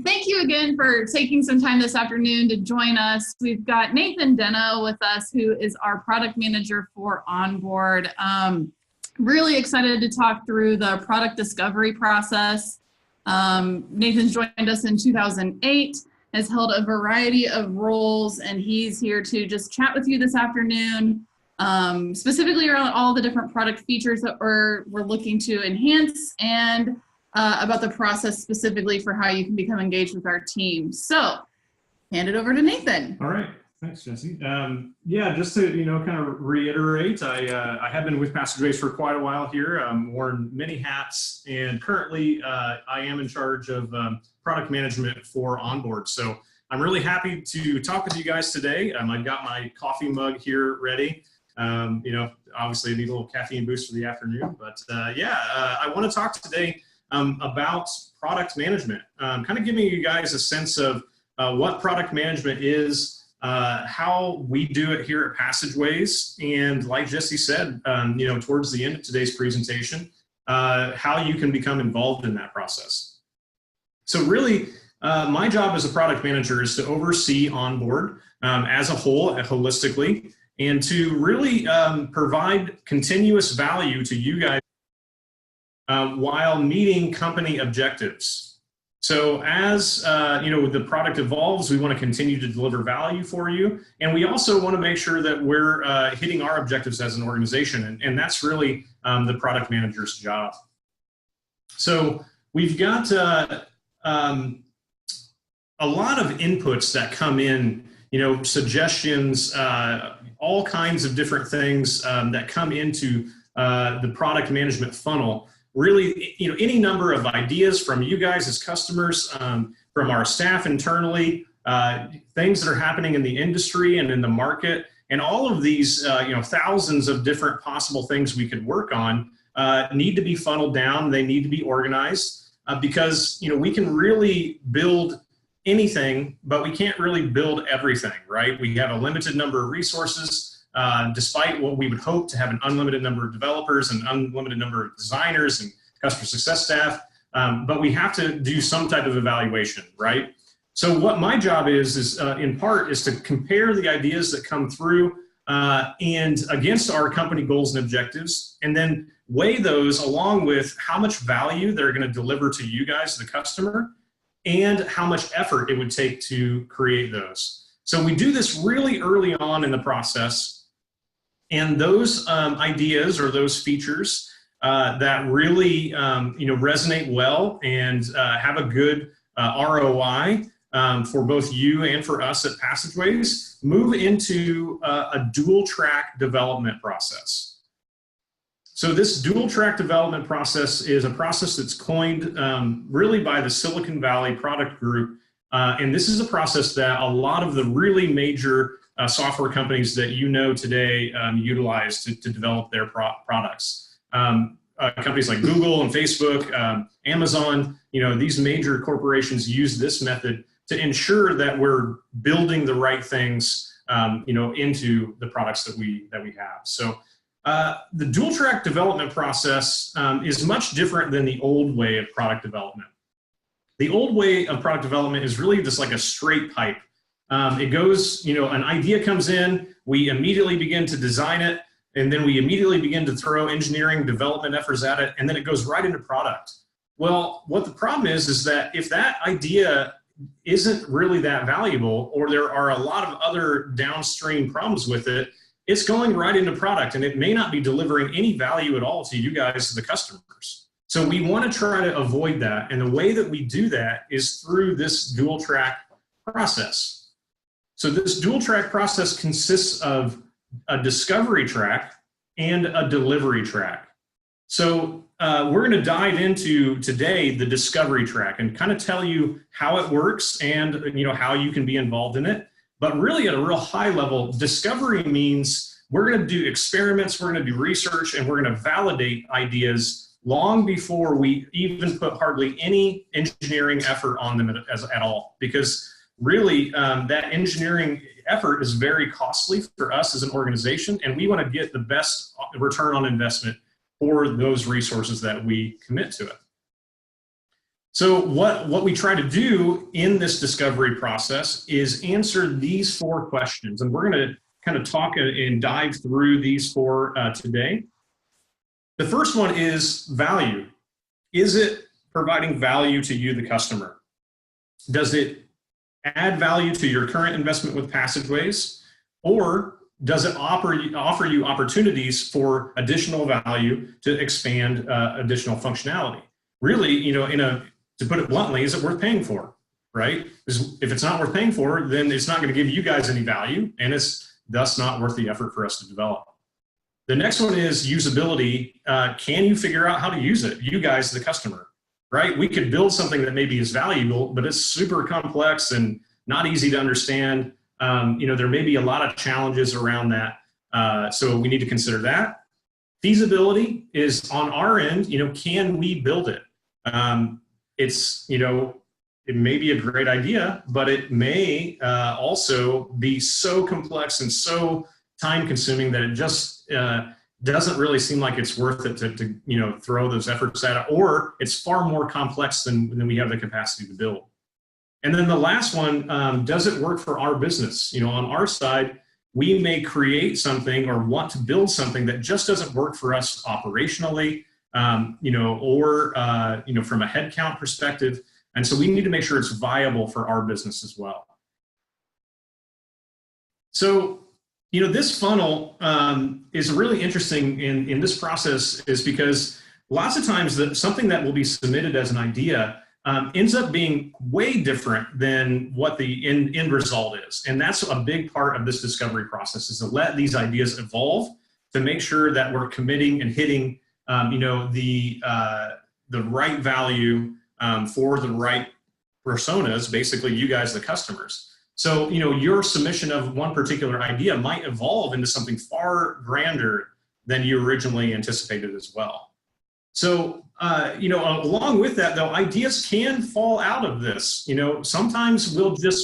Thank you again for taking some time this afternoon to join us. We've got Nathan Deno with us, who is our product manager for OnBoard. Really excited to talk through the product discovery process. Nathan's joined us in 2008, has held a variety of roles, and he's here to just chat with you this afternoon, specifically around all the different product features that we're looking to enhance, and about the process specifically for how you can become engaged with our team. So, hand it over to Nathan. All right, thanks, Jesse. Yeah, just to kind of reiterate, I have been with Passageways for quite a while here. Worn many hats, and currently I am in charge of product management for OnBoard. So I'm really happy to talk with you guys today. I've got my coffee mug here ready. Obviously I need a little caffeine boost for the afternoon, but I want to talk today about product management, kind of giving you guys a sense of what product management is, how we do it here at Passageways, and like Jesse said, towards the end of today's presentation, how you can become involved in that process. So really, my job as a product manager is to oversee OnBoard as a whole, holistically, and to really provide continuous value to you guys while meeting company objectives. So as the product evolves, we want to continue to deliver value for you, and we also want to make sure that we're hitting our objectives as an organization, and that's really the product manager's job. So we've got a lot of inputs that come in, suggestions, all kinds of different things that come into the product management funnel. Really, any number of ideas from you guys as customers, from our staff internally, things that are happening in the industry and in the market, and all of these, thousands of different possible things we could work on need to be funneled down. They need to be organized because, we can really build anything, but we can't really build everything, right? We have a limited number of resources. Despite what we would hope to have an unlimited number of developers and unlimited number of designers and customer success staff, but we have to do some type of evaluation, right? So what my job is in part is to compare the ideas that come through and against our company goals and objectives, and then weigh those along with how much value they're going to deliver to you guys, the customer, and how much effort it would take to create those. So we do this really early on in the process. And those ideas or those features that really resonate well and have a good ROI for both you and for us at Passageways move into a dual track development process. So this dual track development process is a process that's coined really by the Silicon Valley product group. And this is a process that a lot of the really major software companies that today utilize to develop their products. Companies like Google and Facebook, Amazon, these major corporations use this method to ensure that we're building the right things, into the products that we have. So the dual track development process is much different than the old way of product development. The old way of product development is really just like a straight pipe. It goes, an idea comes in, we immediately begin to design it, and then we immediately begin to throw engineering development efforts at it, and then it goes right into product. Well, what the problem is that if that idea isn't really that valuable, or there are a lot of other downstream problems with it, it's going right into product, and it may not be delivering any value at all to you guys, the customers. So we want to try to avoid that, and the way that we do that is through this dual track process. So this dual track process consists of a discovery track and a delivery track. So we're going to dive into today the discovery track and kind of tell you how it works and how you can be involved in it. But really at a real high level, discovery means we're going to do experiments, we're going to do research, and we're going to validate ideas long before we even put hardly any engineering effort on them at all. Because really, that engineering effort is very costly for us as an organization, and we want to get the best return on investment for those resources that we commit to it. So what we try to do in this discovery process is answer these 4 questions. And we're going to kind of talk and dive through these 4 today. The first one is value. Is it providing value to you, the customer? Does it add value to your current investment with Passageways? Or does it offer you opportunities for additional value to expand additional functionality? Really, you know, to put it bluntly, is it worth paying for, right? Because if it's not worth paying for, then it's not going to give you guys any value, and it's thus not worth the effort for us to develop. The next one is usability. Can you figure out how to use it? You guys, the customer, right? We could build something that maybe is valuable, but it's super complex and not easy to understand. You know, there may be a lot of challenges around that. So we need to consider that. Feasibility is on our end, you know, can we build it? It's, you know, it may be a great idea, but it may also be so complex and so time consuming that it just doesn't really seem like it's worth it to you know, throw those efforts at it, or it's far more complex than we have the capacity to build. And then the last one, does it work for our business? You know, on our side, we may create something or want to build something that just doesn't work for us operationally, you know, or, you know, from a headcount perspective. And so we need to make sure it's viable for our business as well. So, you know, this funnel is really interesting in this process is because lots of times something that will be submitted as an idea ends up being way different than what the end result is. And that's a big part of this discovery process, is to let these ideas evolve to make sure that we're committing and hitting, you know, the right value for the right personas, basically you guys, the customers. So, you know, your submission of one particular idea might evolve into something far grander than you originally anticipated as well. So, you know, along with that, though, ideas can fall out of this. You know, sometimes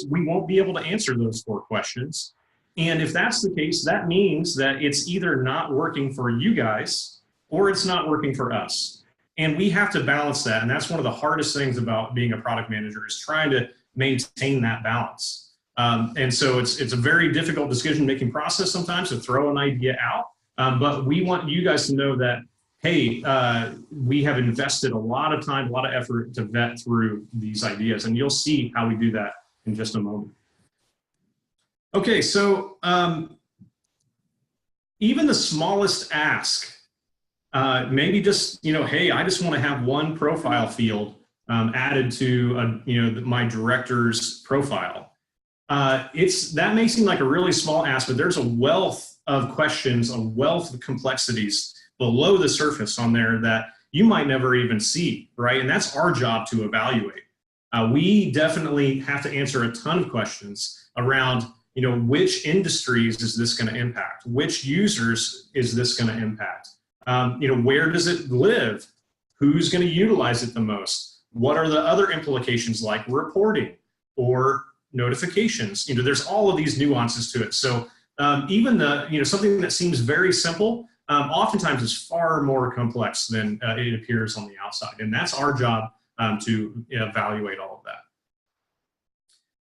we won't be able to answer those 4 questions. And if that's the case, that means that it's either not working for you guys or it's not working for us. And we have to balance that. And that's one of the hardest things about being a product manager, is trying to maintain that balance. And so it's a very difficult decision-making process sometimes to throw an idea out. But we want you guys to know that, hey, we have invested a lot of time, a lot of effort to vet through these ideas. And you'll see how we do that in just a moment. Okay, so even the smallest ask, maybe just, you know, hey, I just want to have one profile field added to, you know, my director's profile. That may seem like a really small ask, but there's a wealth of questions, a wealth of complexities below the surface on there that you might never even see, right? And that's our job to evaluate. We definitely have to answer a ton of questions around, you know, which industries is this going to impact? Which users is this going to impact? You know, where does it live? Who's going to utilize it the most? What are the other implications, like reporting or notifications? You know, there's all of these nuances to it. So even you know, something that seems very simple, oftentimes is far more complex than it appears on the outside. And that's our job to evaluate all of that.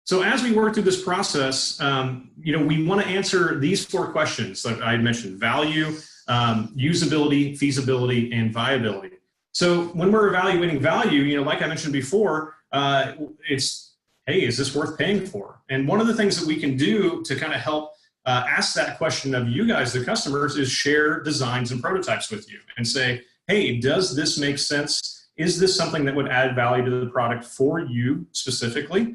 So as we work through this process, you know, we want to answer these 4 questions that I mentioned: value, usability, feasibility, and viability. So when we're evaluating value, you know, like I mentioned before, it's, hey, is this worth paying for? And one of the things that we can do to kind of help ask that question of you guys, the customers, is share designs and prototypes with you and say, hey, does this make sense? Is this something that would add value to the product for you specifically?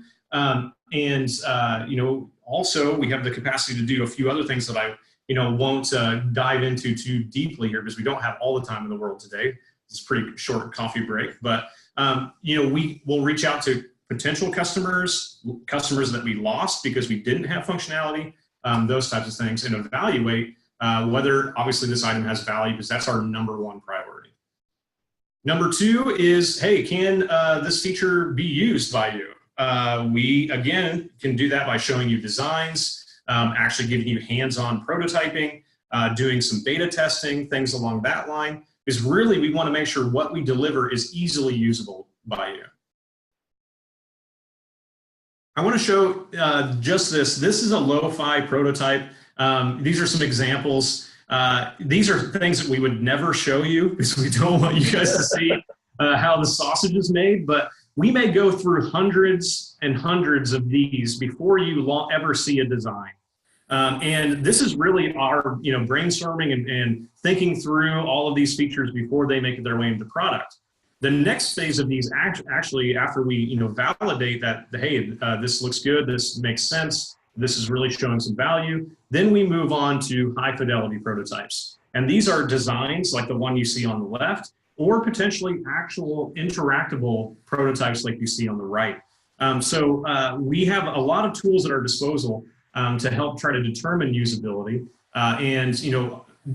You know, also we have the capacity to do a few other things that I, you know, won't dive into too deeply here, because we don't have all the time in the world today. It's a pretty short coffee break, but you know, we will reach out to potential customers that we lost because we didn't have functionality, those types of things, and evaluate whether obviously this item has value, because that's our #1 priority. Number 2 is, hey, can this feature be used by you? We, again, can do that by showing you designs, actually giving you hands-on prototyping, doing some beta testing, things along that line, because really we want to make sure what we deliver is easily usable by you. I want to show just this. This is a lo-fi prototype. These are some examples. These are things that we would never show you because we don't want you guys to see how the sausage is made, but we may go through hundreds and hundreds of these before you ever see a design. And this is really our brainstorming and thinking through all of these features before they make their way into the product. The next phase of these actually, after we validate that, hey, this looks good, this makes sense, this is really showing some value, then we move on to high fidelity prototypes. And these are designs like the one you see on the left, or potentially actual interactable prototypes like you see on the right. So we have a lot of tools at our disposal to help try to determine usability. And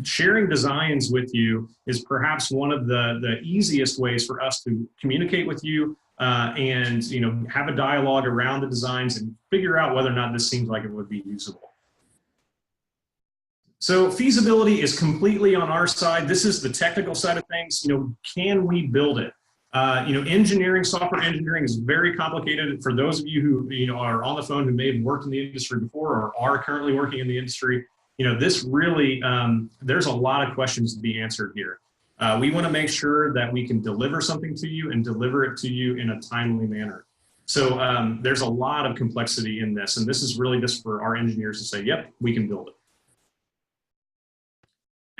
sharing designs with you is perhaps one of the easiest ways for us to communicate with you and have a dialogue around the designs and figure out whether or not this seems like it would be usable. So feasibility is completely on our side. This is the technical side of things. Can we build it? Engineering, software engineering is very complicated. For those of you who are on the phone who may have worked in the industry before or are currently working in the industry, this really, there's a lot of questions to be answered here. We want to make sure that we can deliver something to you and deliver it to you in a timely manner. So there's a lot of complexity in this, and this is really just for our engineers to say, yep, we can build it.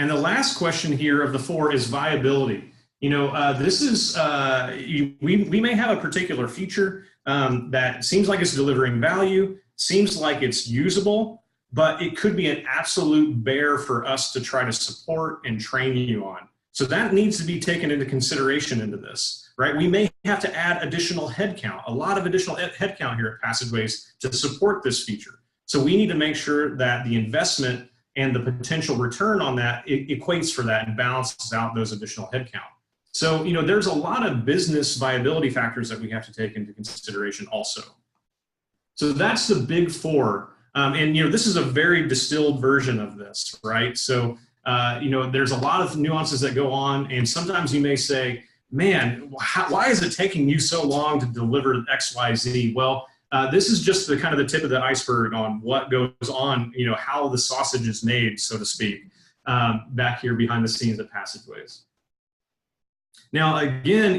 And the last question here of the 4 is viability. This is, we may have a particular feature that seems like it's delivering value, seems like it's usable, but it could be an absolute bear for us to try to support and train you on. So that needs to be taken into consideration into this, right? We may have to add additional headcount, a lot of additional headcount here at Passageways to support this feature. So we need to make sure that the investment and the potential return on that equates for that and balances out those additional headcount. So, there's a lot of business viability factors that we have to take into consideration also. So that's the big 4. And this is a very distilled version of this, right? So, there's a lot of nuances that go on, and sometimes you may say, man, why is it taking you so long to deliver X, Y, Z? Well, this is just the kind of the tip of the iceberg on what goes on, how the sausage is made, so to speak, back here behind the scenes at Passageways. Now, again,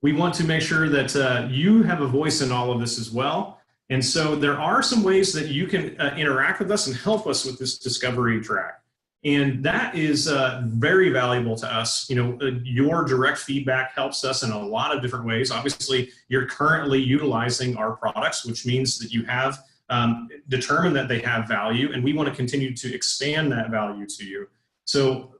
we want to make sure that you have a voice in all of this as well. And so there are some ways that you can interact with us and help us with this discovery track. And that is very valuable to us. Your direct feedback helps us in a lot of different ways. Obviously, you're currently utilizing our products, which means that you have determined that they have value, and we want to continue to expand that value to you. So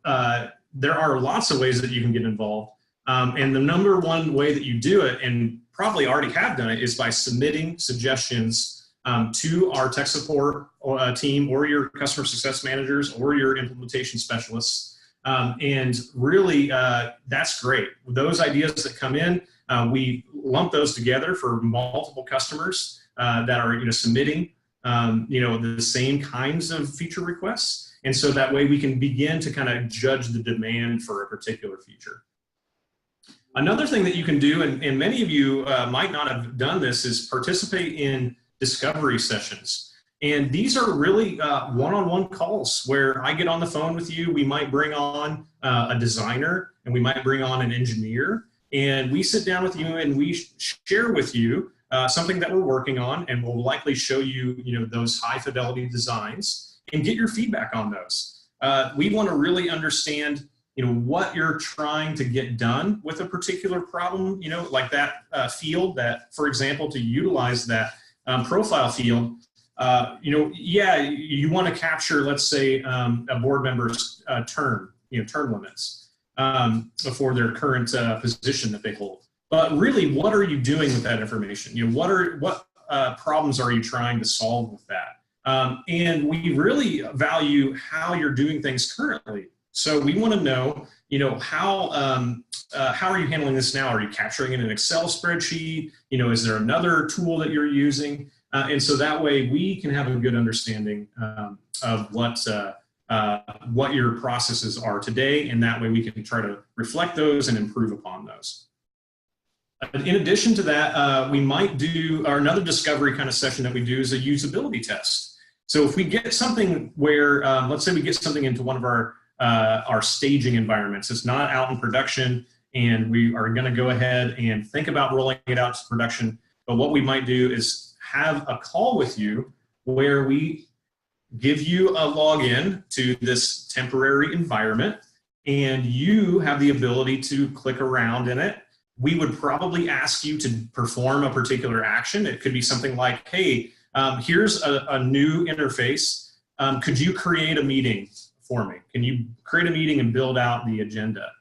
there are lots of ways that you can get involved. And the number one way that you do it, and probably already have done it, is by submitting suggestions to our tech support team or your customer success managers or your implementation specialists. And really, that's great. Those ideas that come in, we lump those together for multiple customers that are submitting the same kinds of feature requests. And so that way we can begin to kind of judge the demand for a particular feature. Another thing that you can do, and many of you might not have done this, is participate in discovery sessions. And these are really one-on-one calls where I get on the phone with you. We might bring on a designer, and we might bring on an engineer, and we sit down with you and we share with you something that we're working on, and we'll likely show you, those high fidelity designs and get your feedback on those. We want to really understand what you're trying to get done with a particular problem, like that field that, for example, to utilize that profile field, you want to capture, let's say, a board member's term limits for their current position that they hold. But really, what are you doing with that information? What problems are you trying to solve with that? And we really value how you're doing things currently. So we want to know, how are you handling this now? Are you capturing it in an Excel spreadsheet? Is there another tool that you're using? And so that way we can have a good understanding of what your processes are today, and that way we can try to reflect those and improve upon those. In addition to that, we might do, or another discovery kind of session that we do is a usability test. So if we get something where, let's say we get something into one of our staging environments, it's not out in production, and we are going to go ahead and think about rolling it out to production. But what we might do is have a call with you where we give you a login to this temporary environment, and you have the ability to click around in it. We would probably ask you to perform a particular action. It could be something like, hey, here's a new interface. Could you create a meeting for me? Can you create a meeting and build out the agenda?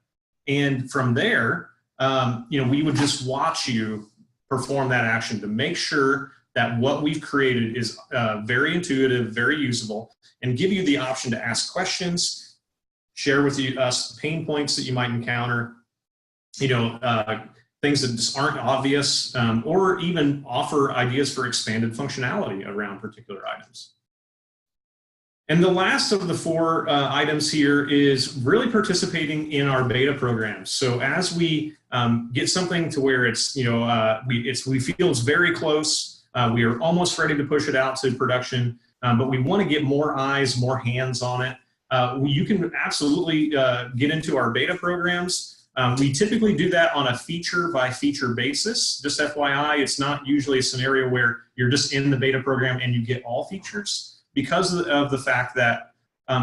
And from there, we would just watch you perform that action to make sure that what we've created is very intuitive, very usable, and give you the option to ask questions, share with us pain points that you might encounter, things that just aren't obvious, or even offer ideas for expanded functionality around particular items. And the last of the 4 items here is really participating in our beta programs. So as we get something to where it's, we feel it's very close, we are almost ready to push it out to production, but we want to get more eyes, more hands on it. You can absolutely get into our beta programs. We typically do that on a feature by feature basis. Just FYI, it's not usually a scenario where you're just in the beta program and you get all features, because of the fact that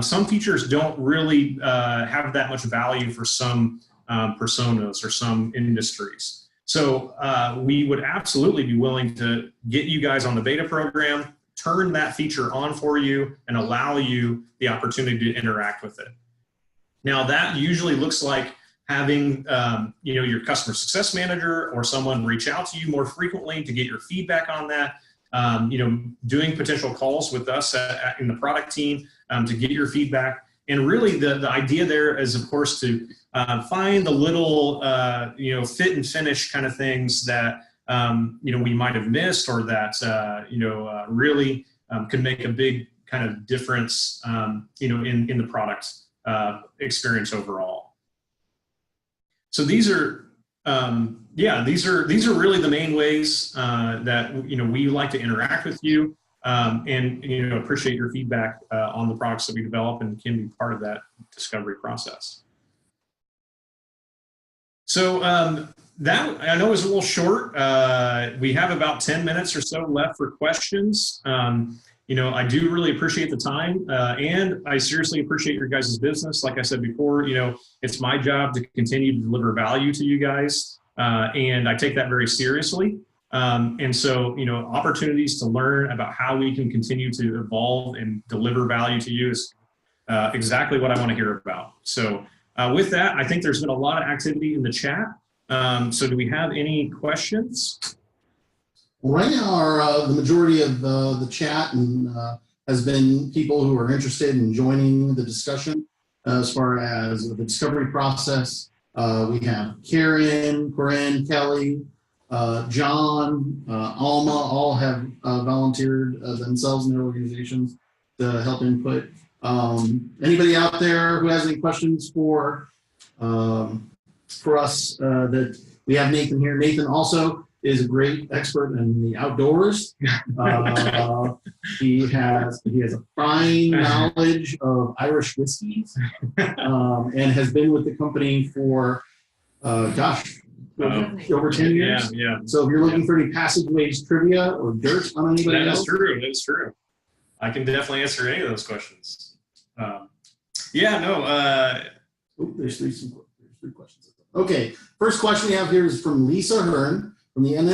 some features don't really have that much value for some personas or some industries. So we would absolutely be willing to get you guys on the beta program, turn that feature on for you, and allow you the opportunity to interact with it. Now that usually looks like having your customer success manager or someone reach out to you more frequently to get your feedback on that. Doing potential calls with us in the product team to get your feedback. And really the idea there is, of course, to find the little, fit and finish kind of things that, we might have missed, or that, really could make a big kind of difference, in the product experience overall. So these are, these are really the main ways that we like to interact with you, and appreciate your feedback on the products that we develop, and can be part of that discovery process. So that, I know, is a little short. We have about 10 minutes or so left for questions. I do really appreciate the time, and I seriously appreciate your guys' business. Like I said before, it's my job to continue to deliver value to you guys, and I take that very seriously. And so, opportunities to learn about how we can continue to evolve and deliver value to you is exactly what I want to hear about. So with that, I think there's been a lot of activity in the chat. So do we have any questions? Right now, the majority of the chat has been people who are interested in joining the discussion as far as the discovery process. We have Karen, Corinne, Kelly, John, Alma, all have volunteered themselves in their organizations to help input. Anybody out there who has any questions for us? That we have Nathan here. Nathan also is a great expert in the outdoors. He has a fine knowledge of Irish whiskeys, and has been with the company for over 10 years. Yeah. So if you're looking for any Passageways trivia or dirt on anybody else, that's true. I can definitely answer any of those questions. There's three questions. Okay, first question we have here is from Lisa Hearn. From the end,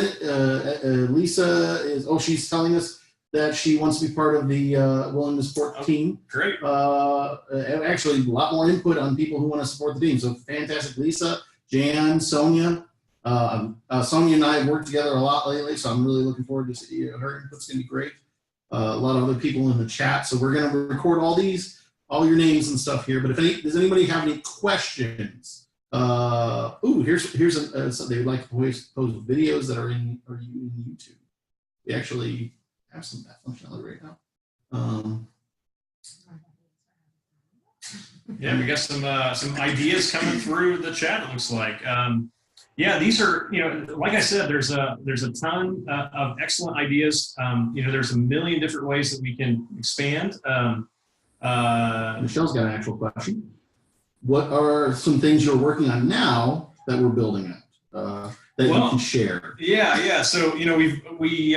Lisa is, she's telling us that she wants to be part of the Willing to Support team. Great. Actually, a lot more input on people who want to support the team. So fantastic, Lisa, Jan, Sonia. Sonia and I have worked together a lot lately, so I'm really looking forward to see her input's going to be great. A lot of other people in the chat. So we're going to record all your names and stuff here. But does anybody have any questions? Here's something they'd like to post videos that are in YouTube. We actually have some of that functionality right now. We got some ideas coming through the chat, it looks like. Yeah, these are, like I said, there's a ton of excellent ideas. There's a million different ways that we can expand. Michelle's got an actual question. What are some things you're working on now that we're building out that you can share? Yeah. So we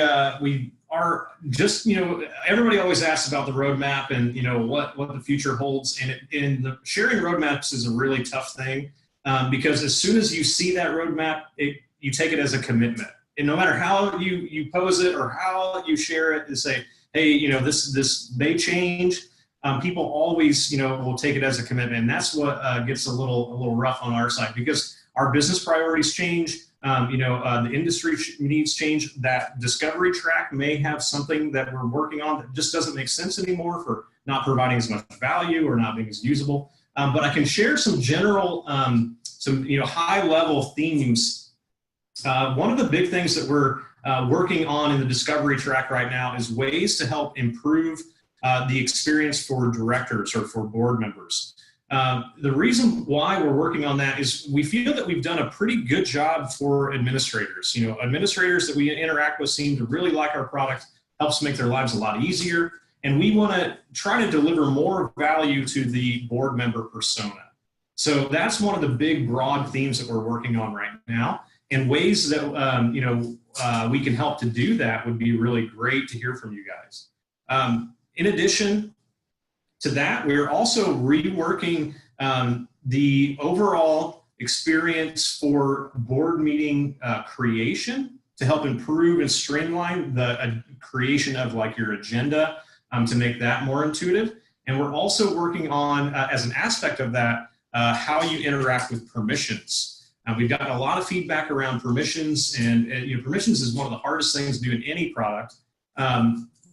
are just everybody always asks about the roadmap and what the future holds, and the sharing roadmaps is a really tough thing because as soon as you see that roadmap, you take it as a commitment, and no matter how you pose it or how you share it, and say, hey, this may change. People always, will take it as a commitment, and that's what gets a little rough on our side because our business priorities change. The industry needs change. That discovery track may have something that we're working on that just doesn't make sense anymore for not providing as much value or not being as usable. But I can share some general, high-level themes. One of the big things that we're working on in the discovery track right now is ways to help improve the experience for directors or for board members. The reason why we're working on that is we feel that we've done a pretty good job for administrators. Administrators that we interact with seem to really like our product, helps make their lives a lot easier, and we want to try to deliver more value to the board member persona. So that's one of the big, broad themes that we're working on right now, and ways that we can help to do that would be really great to hear from you guys. In addition to that, we're also reworking the overall experience for board meeting creation to help improve and streamline the creation of your agenda to make that more intuitive. And we're also working on, as an aspect of that, how you interact with permissions. We've gotten a lot of feedback around permissions, and permissions is one of the hardest things to do in any product,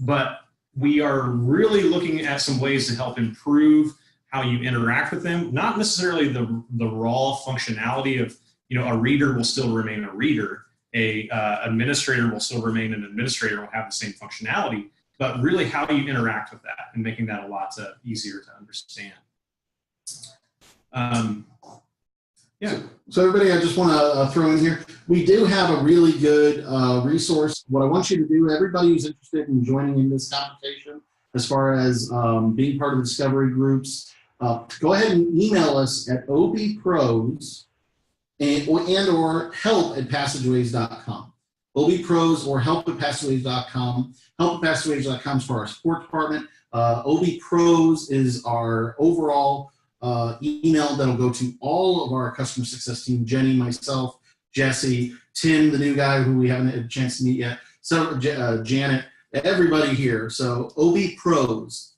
but we are really looking at some ways to help improve how you interact with them, not necessarily the raw functionality of, a reader will still remain a reader, a administrator will still remain an administrator, will have the same functionality, but really how you interact with that and making that a lot easier to understand. Yeah. So everybody, I just want to throw in here, we do have a really good resource. What I want you to do, everybody who's interested in joining in this conversation, as far as being part of the discovery groups, go ahead and email us at obpros or help@passageways.com. obpros or help@passageways.com. Help@passageways.com is for our support department. obpros is our overall email that'll go to all of our customer success team, Jenny, myself, Jesse, Tim, the new guy who we haven't had a chance to meet yet, so Janet, everybody here. So OB Pros,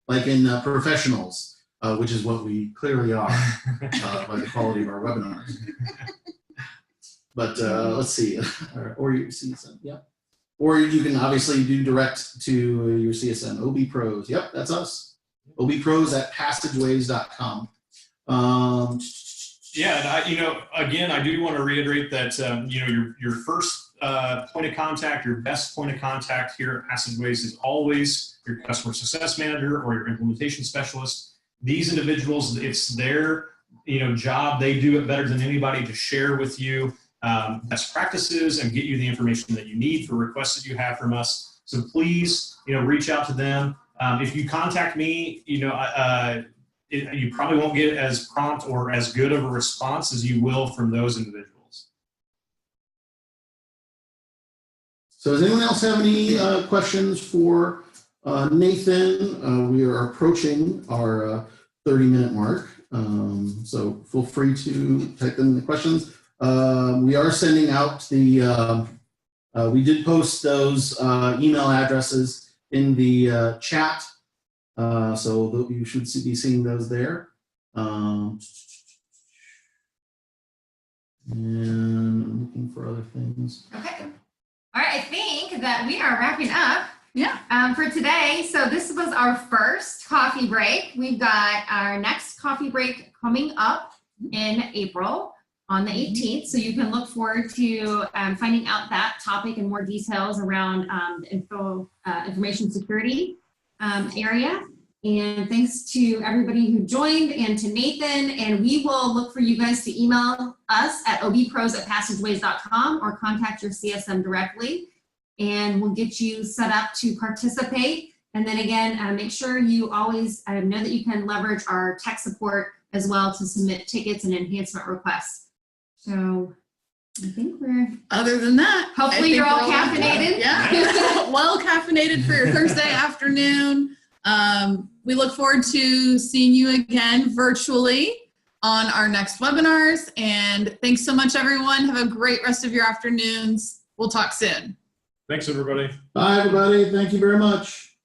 like in professionals, which is what we clearly are by the quality of our webinars. But let's see, or your CSM, yeah. Or you can obviously do direct to your CSM, OB Pros. Yep, that's us. obpros@passageways.com. Yeah, and again, I do want to reiterate that your first point of contact, your best point of contact here at Passageways is always your customer success manager or your implementation specialist. These individuals, it's their job. They do it better than anybody to share with you best practices and get you the information that you need for requests that you have from us. So please, reach out to them. If you contact me, you probably won't get as prompt or as good of a response as you will from those individuals. So does anyone else have any questions for Nathan? We are approaching our 30-minute mark, so feel free to type in the questions. We are sending out the, we did post those email addresses in the chat, so you should be seeing those there. And I'm looking for other things. Okay. All right, I think that we are wrapping up. Yeah. For today. So this was our first coffee break. We've got our next coffee break coming up in April on the 18th. So you can look forward to finding out that topic and more details around the information security area. And thanks to everybody who joined and to Nathan. And we will look for you guys to email us at obpros@passageways.com or contact your CSM directly. And we'll get you set up to participate. And then again, make sure you always know that you can leverage our tech support as well to submit tickets and enhancement requests. So I think we're, Other than that, hopefully you're all caffeinated. Yeah, well caffeinated for your Thursday afternoon. We look forward to seeing you again virtually on our next webinars. And thanks so much, everyone. Have a great rest of your afternoons. We'll talk soon. Thanks, everybody. Bye, everybody. Thank you very much.